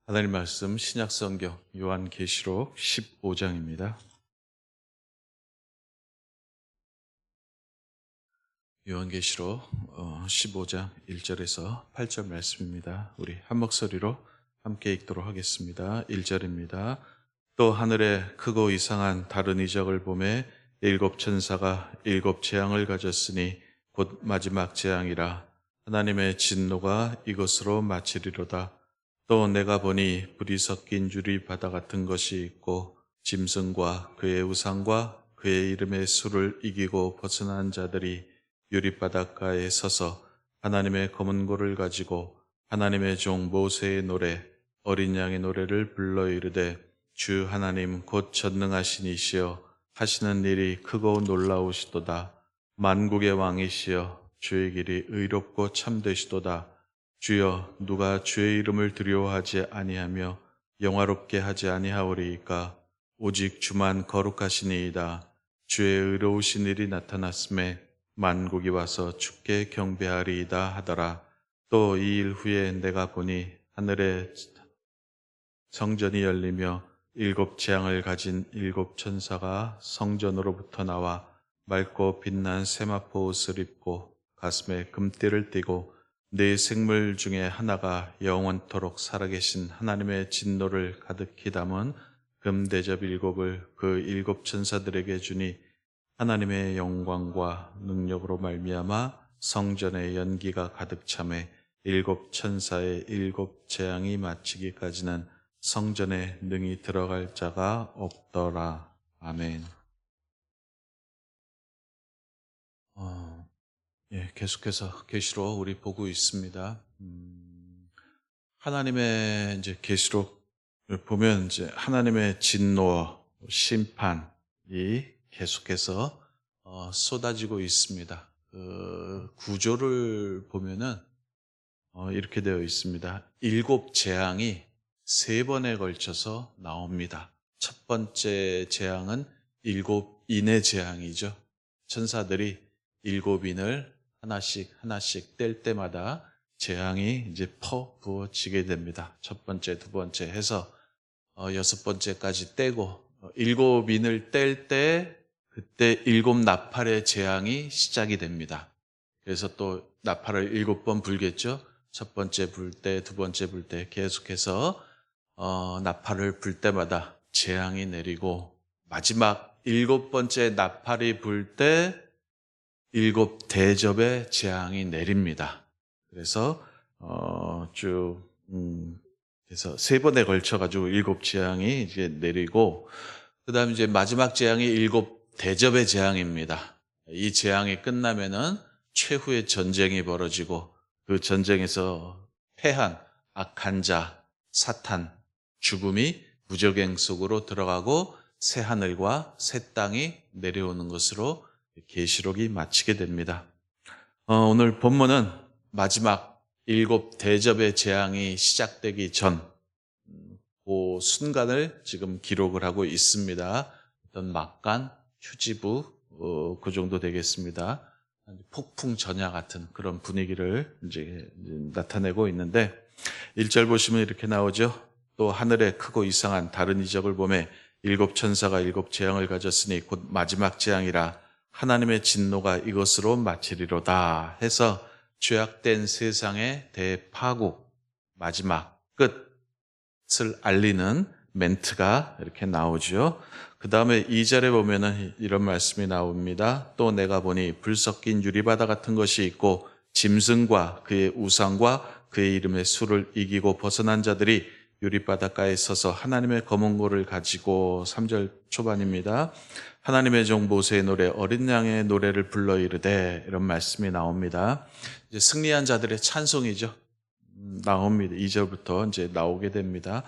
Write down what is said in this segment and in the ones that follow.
하나님 말씀 신약성경 요한계시록 15장입니다. 요한계시록 15장 1절에서 8절 말씀입니다. 우리 한 목소리로 함께 읽도록 하겠습니다. 1절입니다. 또 하늘에 크고 이상한 다른 이적을 보매 일곱 천사가 일곱 재앙을 가졌으니 곧 마지막 재앙이라. 하나님의 진노가 이것으로 마치리로다. 또 내가 보니 불이 섞인 유리 바다 같은 것이 있고 짐승과 그의 우상과 그의 이름의 수를 이기고 벗어난 자들이 유리바닷가에 서서 하나님의 검은 고를 가지고 하나님의 종 모세의 노래 어린 양의 노래를 불러 이르되 주 하나님 곧 전능하신 이시여 하시는 일이 크고 놀라우시도다. 만국의 왕이시여 주의 길이 의롭고 참되시도다. 주여 누가 주의 이름을 두려워하지 아니하며 영화롭게 하지 아니하오리이까. 오직 주만 거룩하시니이다. 주의 의로우신 일이 나타났음에 만국이 와서 주께 경배하리이다 하더라. 또 이 일 후에 내가 보니 하늘에 성전이 열리며 일곱 재앙을 가진 일곱 천사가 성전으로부터 나와 맑고 빛난 세마포 옷을 입고 가슴에 금띠를 띠고 네 생물 중에 하나가 영원토록 살아계신 하나님의 진노를 가득히 담은 금대접 일곱을 그 일곱 천사들에게 주니 하나님의 영광과 능력으로 말미암아 성전의 연기가 가득 차매 일곱 천사의 일곱 재앙이 마치기까지는 성전에 능히 들어갈 자가 없더라. 아멘. 계속해서 계시록 우리 보고 있습니다. 하나님의 이제 계시록을 보면 이제 하나님의 진노, 심판이 계속해서 쏟아지고 있습니다. 그 구조를 보면은 이렇게 되어 있습니다. 일곱 재앙이 세 번에 걸쳐서 나옵니다. 첫 번째 재앙은 일곱 인의 재앙이죠. 천사들이 일곱 인을 하나씩 뗄 때마다 재앙이 이제 부어지게 됩니다. 첫 번째, 두 번째 해서 여섯 번째까지 떼고 일곱 인을 뗄 때 그때 일곱 나팔의 재앙이 시작이 됩니다. 그래서 또 나팔을 일곱 번 불겠죠. 첫 번째 불 때, 두 번째 불 때 계속해서 나팔을 불 때마다 재앙이 내리고 마지막 일곱 번째 나팔이 불 때 일곱 대접의 재앙이 내립니다. 그래서 그래서 세 번에 걸쳐 가지고 일곱 재앙이 이제 내리고 그다음에 이제 마지막 재앙이 일곱 대접의 재앙입니다. 이 재앙이 끝나면은 최후의 전쟁이 벌어지고 그 전쟁에서 패한 악한 자, 사탄, 죽음이 무저갱 속으로 들어가고 새 하늘과 새 땅이 내려오는 것으로 계시록이 마치게 됩니다. 오늘 본문은 마지막 일곱 대접의 재앙이 시작되기 전 그 순간을 지금 기록을 하고 있습니다. 어떤 막간, 휴지부 그 정도 되겠습니다. 폭풍 전야 같은 그런 분위기를 이제 나타내고 있는데 1절 보시면 이렇게 나오죠. 또 하늘에 크고 이상한 다른 이적을 보매 일곱 천사가 일곱 재앙을 가졌으니 곧 마지막 재앙이라. 하나님의 진노가 이것으로 마치리로다 해서 죄악된 세상의 대파국 마지막 끝을 알리는 멘트가 이렇게 나오죠. 그 다음에 2절에 보면은 이런 말씀이 나옵니다. 또 내가 보니 불 섞인 유리바다 같은 것이 있고 짐승과 그의 우상과 그의 이름의 수를 이기고 벗어난 자들이 유리바닷가에 서서 하나님의 검은 고를 가지고 3절 초반입니다. 하나님의 종 모세의 노래 어린 양의 노래를 불러 이르되 이런 말씀이 나옵니다. 이제 승리한 자들의 찬송이죠. 나옵니다. 2절부터 이제 나오게 됩니다.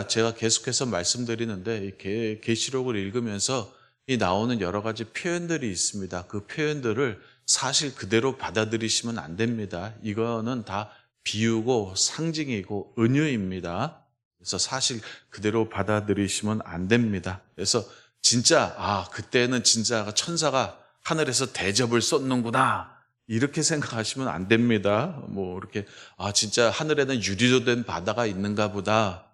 제가 계속해서 말씀드리는데 이 계시록을 읽으면서 이 나오는 여러 가지 표현들이 있습니다. 그 표현들을 사실 그대로 받아들이시면 안 됩니다. 이거는 다 비유고 상징이고 은유입니다. 그래서 사실 그대로 받아들이시면 안 됩니다. 그래서 진짜 그때는 진짜 천사가 하늘에서 대접을 쏟는구나 이렇게 생각하시면 안 됩니다. 이렇게 진짜 하늘에는 유리로 된 바다가 있는가 보다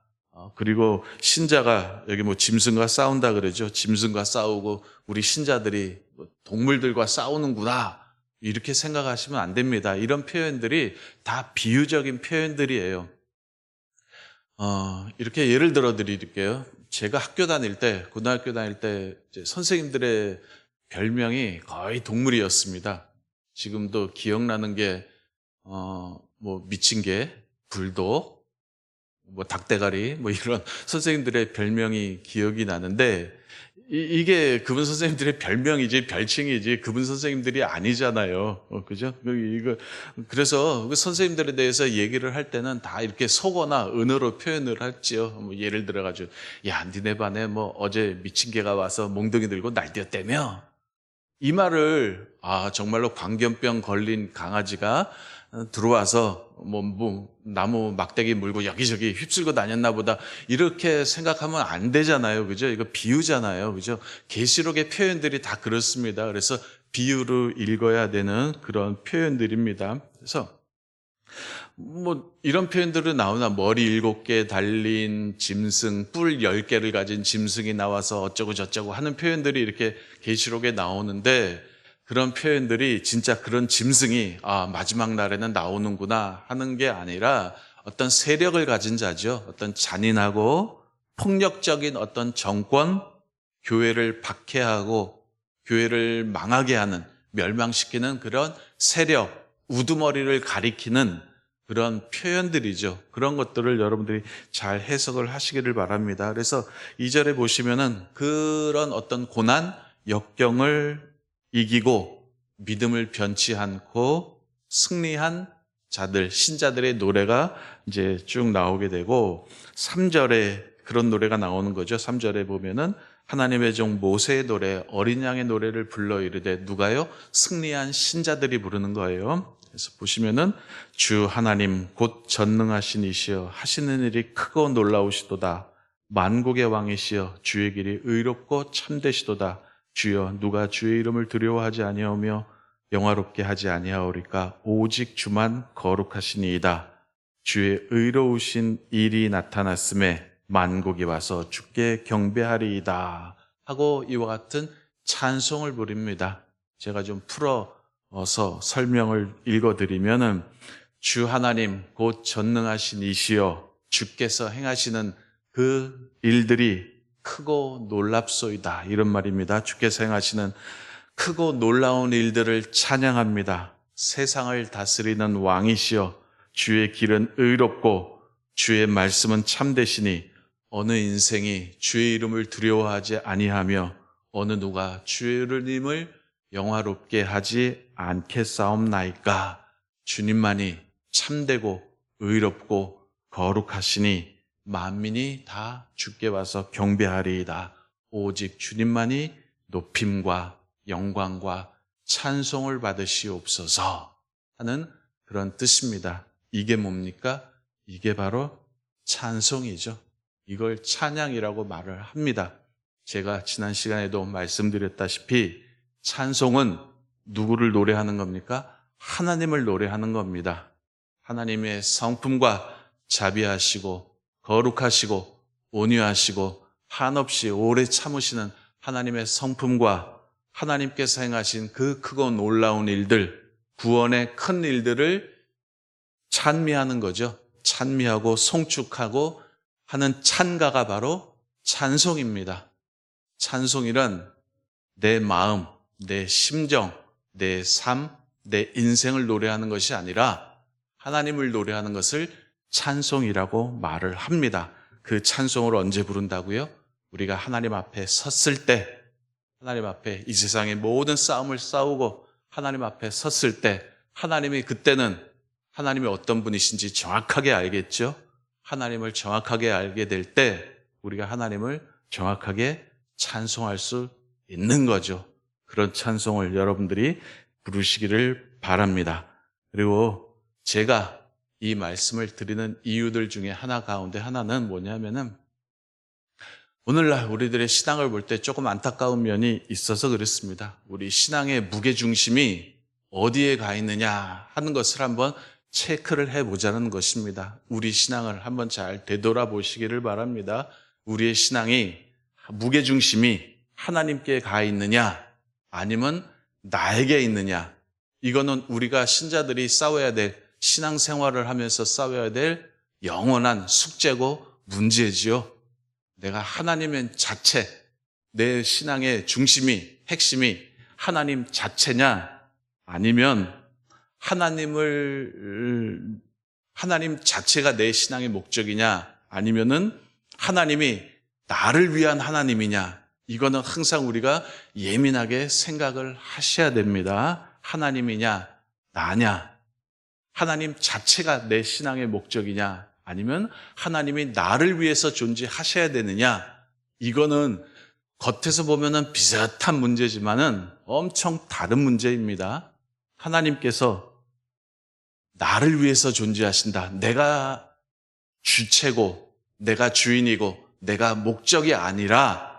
그리고 신자가 여기 뭐 짐승과 싸운다 그러죠. 짐승과 싸우고 우리 신자들이 뭐 동물들과 싸우는구나. 이렇게 생각하시면 안 됩니다. 이런 표현들이 다 비유적인 표현들이에요. 이렇게 예를 들어 드릴게요. 제가 학교 다닐 때, 고등학교 다닐 때 이제 선생님들의 별명이 거의 동물이었습니다. 지금도 기억나는 게, 뭐 미친 개, 불독, 뭐 닭대가리, 뭐 이런 선생님들의 별명이 기억이 나는데, 이게 그분 선생님들의 별명이지 별칭이지 그분 선생님들이 아니잖아요. 그죠? 그래서 그 선생님들에 대해서 얘기를 할 때는 다 이렇게 속어나 은어로 표현을 했지요. 뭐 예를 들어가지고, 야, 니네 반에 뭐 어제 미친 개가 와서 몽둥이 들고 날뛰었다며? 이 말을, 정말로 광견병 걸린 강아지가 들어와서 뭐 나무 막대기 물고 여기저기 휩쓸고 다녔나 보다 이렇게 생각하면 안 되잖아요. 그죠? 이거 비유잖아요. 그죠? 계시록의 표현들이 다 그렇습니다. 그래서 비유로 읽어야 되는 그런 표현들입니다. 그래서 뭐 이런 표현들은 나오나, 머리 7개 달린 짐승, 뿔 10개를 가진 짐승이 나와서 어쩌고 저쩌고 하는 표현들이 이렇게 계시록에 나오는데, 그런 표현들이 진짜 그런 짐승이 마지막 날에는 나오는구나 하는 게 아니라 어떤 세력을 가진 자죠. 어떤 잔인하고 폭력적인 어떤 정권, 교회를 박해하고 교회를 망하게 하는, 멸망시키는 그런 세력, 우두머리를 가리키는 그런 표현들이죠. 그런 것들을 여러분들이 잘 해석을 하시기를 바랍니다. 그래서 2절에 보시면은 그런 어떤 고난, 역경을 이기고 믿음을 변치 않고 승리한 자들, 신자들의 노래가 이제 쭉 나오게 되고, 3절에 그런 노래가 나오는 거죠. 3절에 보면은 하나님의 종 모세의 노래, 어린 양의 노래를 불러 이르되, 누가요? 승리한 신자들이 부르는 거예요. 그래서 보시면은 주 하나님 곧 전능하신 이시여 하시는 일이 크고 놀라우시도다. 만국의 왕이시여 주의 길이 의롭고 참되시도다. 주여 누가 주의 이름을 두려워하지 아니하며 영화롭게 하지 아니하오리까? 오직 주만 거룩하시니이다. 주의 의로우신 일이 나타났음에 만국이 와서 주께 경배하리이다 하고 이와 같은 찬송을 부릅니다. 제가 좀 풀어서 설명을 읽어드리면은, 주 하나님 곧 전능하신 이시여 주께서 행하시는 그 일들이 크고 놀랍소이다, 이런 말입니다. 주께서 행하시는 크고 놀라운 일들을 찬양합니다. 세상을 다스리는 왕이시여 주의 길은 의롭고 주의 말씀은 참되시니 어느 인생이 주의 이름을 두려워하지 아니하며 어느 누가 주의 이름을 영화롭게 하지 않겠사옵나이까? 주님만이 참되고 의롭고 거룩하시니 만민이 다 주께 와서 경배하리이다. 오직 주님만이 높임과 영광과 찬송을 받으시옵소서 하는 그런 뜻입니다. 이게 뭡니까? 이게 바로 찬송이죠. 이걸 찬양이라고 말을 합니다. 제가 지난 시간에도 말씀드렸다시피 찬송은 누구를 노래하는 겁니까? 하나님을 노래하는 겁니다. 하나님의 성품과 자비하시고 거룩하시고 온유하시고 한없이 오래 참으시는 하나님의 성품과 하나님께서 행하신 그 크고 놀라운 일들, 구원의 큰 일들을 찬미하는 거죠. 찬미하고 송축하고 하는 찬가가 바로 찬송입니다. 찬송이란 내 마음, 내 심정, 내 삶, 내 인생을 노래하는 것이 아니라 하나님을 노래하는 것을 찬송이라고 말을 합니다. 그 찬송을 언제 부른다고요? 우리가 하나님 앞에 섰을 때, 하나님 앞에 이 세상의 모든 싸움을 싸우고 하나님 앞에 섰을 때, 하나님이 그때는 하나님이 어떤 분이신지 정확하게 알겠죠? 하나님을 정확하게 알게 될 때 우리가 하나님을 정확하게 찬송할 수 있는 거죠. 그런 찬송을 여러분들이 부르시기를 바랍니다. 그리고 제가 이 말씀을 드리는 이유들 중에 하나 가운데 하나는 뭐냐면은, 오늘날 우리들의 신앙을 볼 때 조금 안타까운 면이 있어서 그렇습니다. 우리 신앙의 무게중심이 어디에 가 있느냐 하는 것을 한번 체크를 해보자는 것입니다. 우리 신앙을 한번 잘 되돌아보시기를 바랍니다. 우리의 신앙이 무게중심이 하나님께 가 있느냐 아니면 나에게 있느냐, 이거는 우리가 신자들이 싸워야 될, 신앙생활을 하면서 싸워야 될 영원한 숙제고 문제지요. 내가 하나님의 자체, 내 신앙의 중심이, 핵심이 하나님 자체냐 아니면 하나님 자체가 내 신앙의 목적이냐 아니면은 하나님이 나를 위한 하나님이냐, 이거는 항상 우리가 예민하게 생각을 하셔야 됩니다. 하나님이냐 나냐, 하나님 자체가 내 신앙의 목적이냐 아니면 하나님이 나를 위해서 존재하셔야 되느냐, 이거는 겉에서 보면은 비슷한 문제지만은 엄청 다른 문제입니다. 하나님께서 나를 위해서 존재하신다. 내가 주체고, 내가 주인이고, 내가 목적이 아니라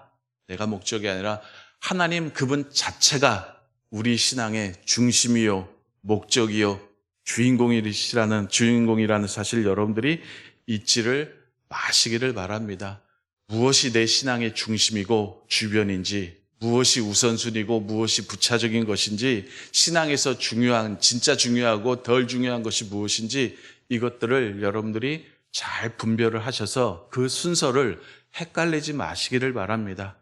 하나님 그분 자체가 우리 신앙의 중심이요, 목적이요, 주인공이라는 사실 여러분들이 잊지를 마시기를 바랍니다. 무엇이 내 신앙의 중심이고 주변인지, 무엇이 우선순위고 무엇이 부차적인 것인지, 신앙에서 진짜 중요하고 덜 중요한 것이 무엇인지, 이것들을 여러분들이 잘 분별을 하셔서 그 순서를 헷갈리지 마시기를 바랍니다.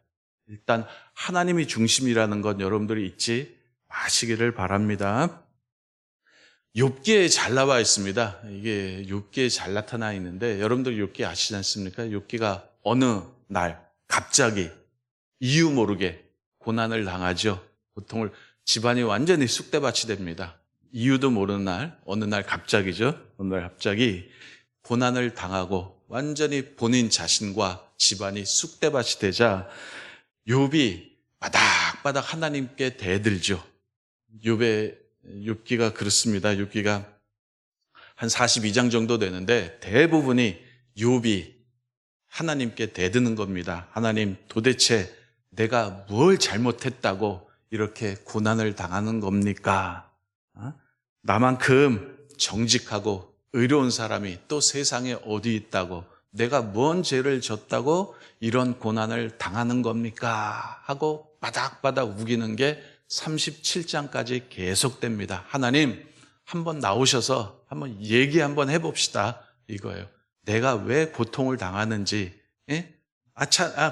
일단 하나님이 중심이라는 건 여러분들이 잊지 마시기를 바랍니다. 욥기에 잘 나와 있습니다. 이게 욥기에 잘 나타나 있는데, 여러분들 욥기 아시지 않습니까? 욥기가 어느 날 갑자기 이유 모르게 고난을 당하죠. 고통을, 집안이 완전히 쑥대밭이 됩니다. 이유도 모르는 날, 어느 날 갑자기죠. 어느 날 갑자기 고난을 당하고 완전히 본인 자신과 집안이 쑥대밭이 되자 욥이 바닥바닥 하나님께 대들죠. 욥기가 그렇습니다. 욥기가 한 42장 정도 되는데 대부분이 욥이 하나님께 대드는 겁니다. 하나님, 도대체 내가 뭘 잘못했다고 이렇게 고난을 당하는 겁니까? 나만큼 정직하고 의로운 사람이 또 세상에 어디 있다고, 내가 뭔 죄를 졌다고 이런 고난을 당하는 겁니까? 하고 바닥바닥 우기는 게 37장까지 계속됩니다. 하나님, 한번 나오셔서 한번 얘기 한번 해봅시다. 이거예요. 내가 왜 고통을 당하는지,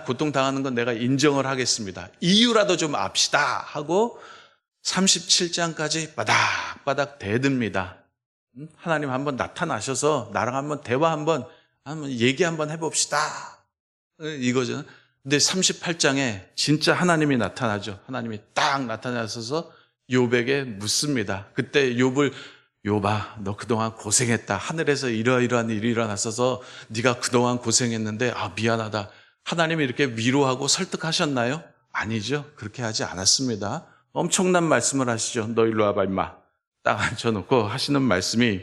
고통 당하는 건 내가 인정을 하겠습니다. 이유라도 좀 압시다 하고 37장까지 바닥바닥 대듭니다. 하나님 한번 나타나셔서 나랑 한번 대화 한번 얘기 한번 해봅시다. 이거죠. 근데 38장에 진짜 하나님이 나타나죠. 하나님이 딱 나타나셔서 욥에게 묻습니다. 그때 욥아, 너 그동안 고생했다. 하늘에서 이러이러한 일이 일어났어서 네가 그동안 고생했는데 미안하다. 하나님이 이렇게 위로하고 설득하셨나요? 아니죠. 그렇게 하지 않았습니다. 엄청난 말씀을 하시죠. 너 일로 와봐 임마. 딱 앉혀놓고 하시는 말씀이,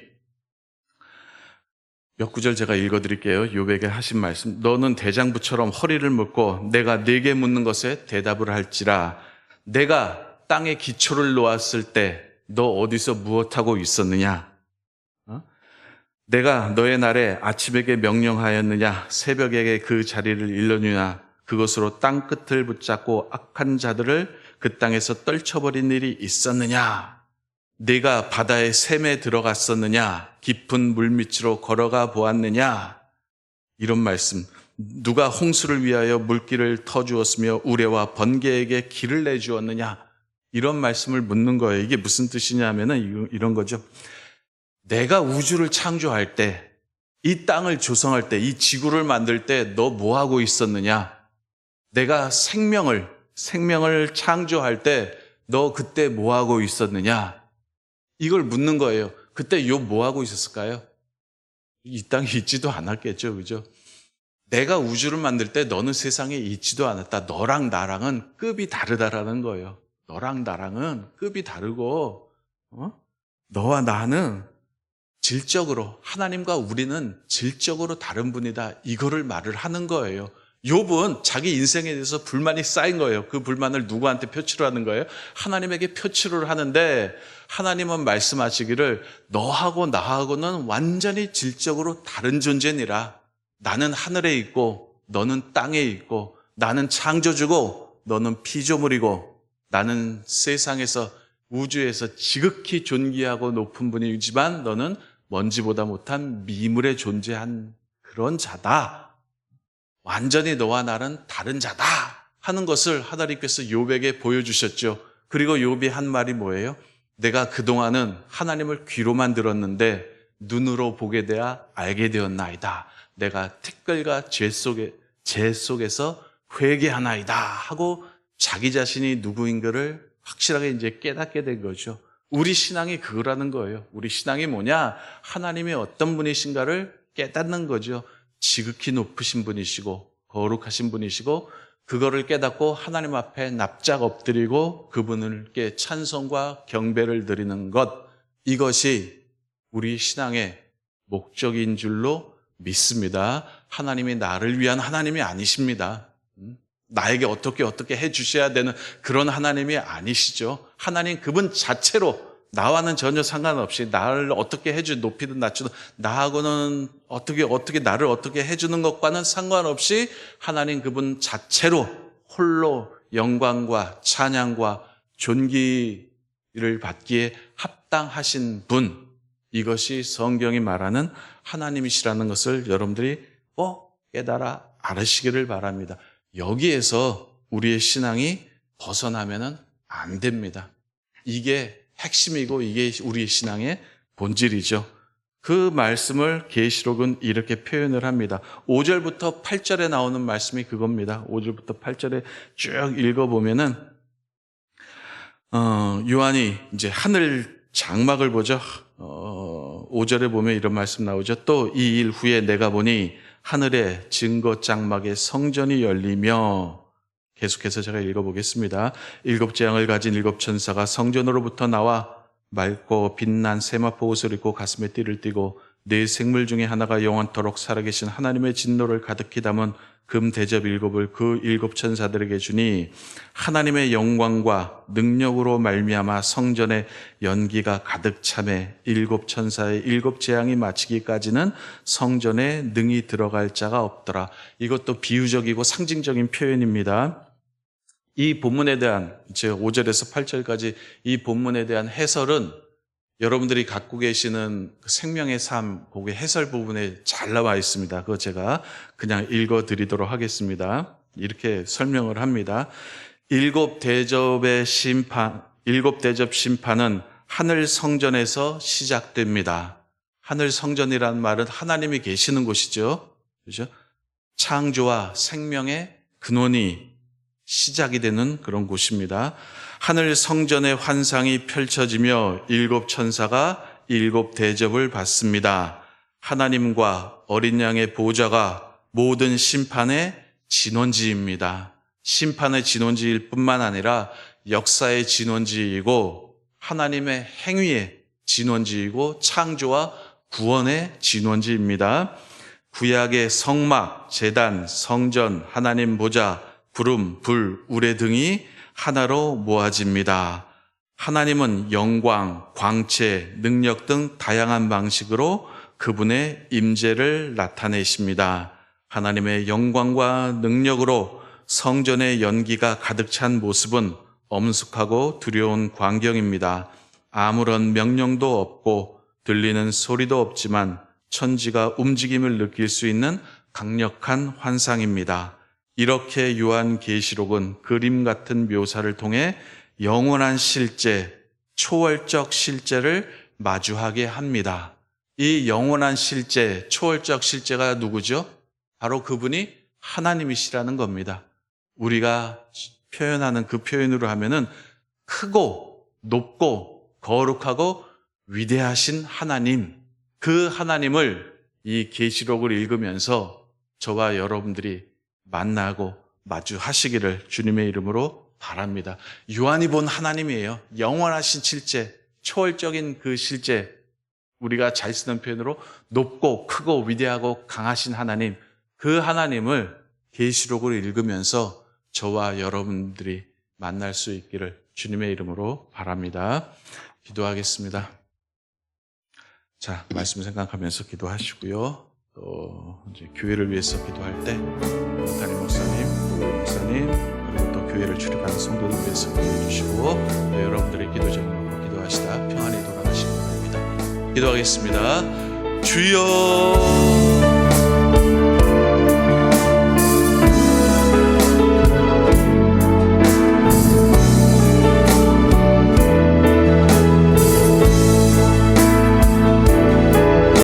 몇 구절 제가 읽어드릴게요. 욥에게 하신 말씀. 너는 대장부처럼 허리를 묶고 내가 네게 묻는 것에 대답을 할지라. 내가 땅에 기초를 놓았을 때 너 어디서 무엇하고 있었느냐? 내가 너의 날에 아침에게 명령하였느냐? 새벽에게 그 자리를 일러주냐? 그것으로 땅 끝을 붙잡고 악한 자들을 그 땅에서 떨쳐버린 일이 있었느냐? 네가 바다의 샘에 들어갔었느냐? 깊은 물밑으로 걸어가 보았느냐? 이런 말씀. 누가 홍수를 위하여 물길을 터주었으며 우레와 번개에게 길을 내주었느냐? 이런 말씀을 묻는 거예요. 이게 무슨 뜻이냐면은 이런 거죠. 내가 우주를 창조할 때, 이 땅을 조성할 때, 이 지구를 만들 때 너 뭐 하고 있었느냐? 내가 생명을 창조할 때 너 그때 뭐 하고 있었느냐? 이걸 묻는 거예요. 그때 욥 뭐 하고 있었을까요? 이 땅에 있지도 않았겠죠. 그죠? 내가 우주를 만들 때 너는 세상에 있지도 않았다. 너랑 나랑은 급이 다르다라는 거예요. 너랑 나랑은 급이 다르고, 너와 나는 질적으로, 하나님과 우리는 질적으로 다른 분이다. 이거를 말을 하는 거예요. 욥은 자기 인생에 대해서 불만이 쌓인 거예요. 그 불만을 누구한테 표출을 하는 거예요? 하나님에게 표출을 하는데 하나님은 말씀하시기를 너하고 나하고는 완전히 질적으로 다른 존재니라. 나는 하늘에 있고 너는 땅에 있고 나는 창조주고 너는 피조물이고 나는 세상에서 우주에서 지극히 존귀하고 높은 분이지만 너는 먼지보다 못한 미물에 존재한 그런 자다. 완전히 너와 나는 다른 자다 하는 것을 하나님께서 욥에게 보여주셨죠. 그리고 욥이 한 말이 뭐예요? 내가 그동안은 하나님을 귀로만 들었는데 눈으로 보게 되어 알게 되었나이다. 내가 특별과 죄 속에서 회개하나이다 하고 자기 자신이 누구인가를 확실하게 이제 깨닫게 된 거죠. 우리 신앙이 그거라는 거예요. 우리 신앙이 뭐냐? 하나님이 어떤 분이신가를 깨닫는 거죠. 지극히 높으신 분이시고 거룩하신 분이시고 그거를 깨닫고 하나님 앞에 납작 엎드리고 그분께 찬송과 경배를 드리는 것, 이것이 우리 신앙의 목적인 줄로 믿습니다. 하나님이 나를 위한 하나님이 아니십니다. 나에게 어떻게 해주셔야 되는 그런 하나님이 아니시죠. 하나님 그분 자체로 나와는 전혀 상관없이 나를 어떻게 높이든 낮추든 나하고는 어떻게 나를 어떻게 해주는 것과는 상관없이 하나님 그분 자체로 홀로 영광과 찬양과 존귀를 받기에 합당하신 분, 이것이 성경이 말하는 하나님이시라는 것을 여러분들이 꼭 깨달아 알으시기를 바랍니다. 여기에서 우리의 신앙이 벗어나면 안 됩니다. 이게 핵심이고 이게 우리의 신앙의 본질이죠. 그 말씀을 계시록은 이렇게 표현을 합니다. 5절부터 8절에 나오는 말씀이 그겁니다. 5절부터 8절에 쭉 읽어보면은 요한이 이제 하늘 장막을 보죠. 5절에 보면 이런 말씀 나오죠. 또 이 일 후에 내가 보니 하늘의 증거 장막의 성전이 열리며, 계속해서 제가 읽어보겠습니다. 7재앙을 가진 7천사가 성전으로부터 나와 맑고 빛난 세마포 옷을 입고 가슴에 띠를 띠고 네 생물 중에 하나가 영원토록 살아계신 하나님의 진노를 가득히 담은 금 대접 7을 그 7천사들에게 주니 하나님의 영광과 능력으로 말미암아 성전에 연기가 가득 차매 7천사의 7재앙이 마치기까지는 성전에 능히 들어갈 자가 없더라. 이것도 비유적이고 상징적인 표현입니다. 이 본문에 대한, 제 5절에서 8절까지 이 본문에 대한 해설은 여러분들이 갖고 계시는 생명의 삶, 거기 해설 부분에 잘 나와 있습니다. 그거 제가 그냥 읽어 드리도록 하겠습니다. 이렇게 설명을 합니다. 7대접 심판은 하늘 성전에서 시작됩니다. 하늘 성전이라는 말은 하나님이 계시는 곳이죠. 그죠? 창조와 생명의 근원이 시작이 되는 그런 곳입니다. 하늘 성전의 환상이 펼쳐지며 7천사가 7대접을 받습니다. 하나님과 어린 양의 보좌가 모든 심판의 진원지입니다. 심판의 진원지일 뿐만 아니라 역사의 진원지이고 하나님의 행위의 진원지이고 창조와 구원의 진원지입니다. 구약의 성막, 제단, 성전, 하나님 보좌, 구름, 불, 우레 등이 하나로 모아집니다. 하나님은 영광, 광채, 능력 등 다양한 방식으로 그분의 임재를 나타내십니다. 하나님의 영광과 능력으로 성전의 연기가 가득 찬 모습은 엄숙하고 두려운 광경입니다. 아무런 명령도 없고 들리는 소리도 없지만 천지가 움직임을 느낄 수 있는 강력한 환상입니다. 이렇게 요한계시록은 그림 같은 묘사를 통해 영원한 실제, 초월적 실제를 마주하게 합니다. 이 영원한 실제, 초월적 실제가 누구죠? 바로 그분이 하나님이시라는 겁니다. 우리가 표현하는 그 표현으로 하면은 크고 높고 거룩하고 위대하신 하나님, 그 하나님을 이 계시록을 읽으면서 저와 여러분들이 만나고 마주하시기를 주님의 이름으로 바랍니다. 요한이 본 하나님이에요. 영원하신 실제, 초월적인 그 실제, 우리가 잘 쓰는 표현으로 높고 크고 위대하고 강하신 하나님, 그 하나님을 계시록을 읽으면서 저와 여러분들이 만날 수 있기를 주님의 이름으로 바랍니다. 기도하겠습니다. 자, 말씀 생각하면서 기도하시고요. 또 이제 교회를 위해서 기도할 때 담임 목사님, 또 목사님, 그리고 또 교회를 출입하는 성도들 위해서 기도해 주시고 또 여러분들의 기도 제목으로 기도하시다 평안히 돌아가시기 바랍니다. 기도하겠습니다. 주여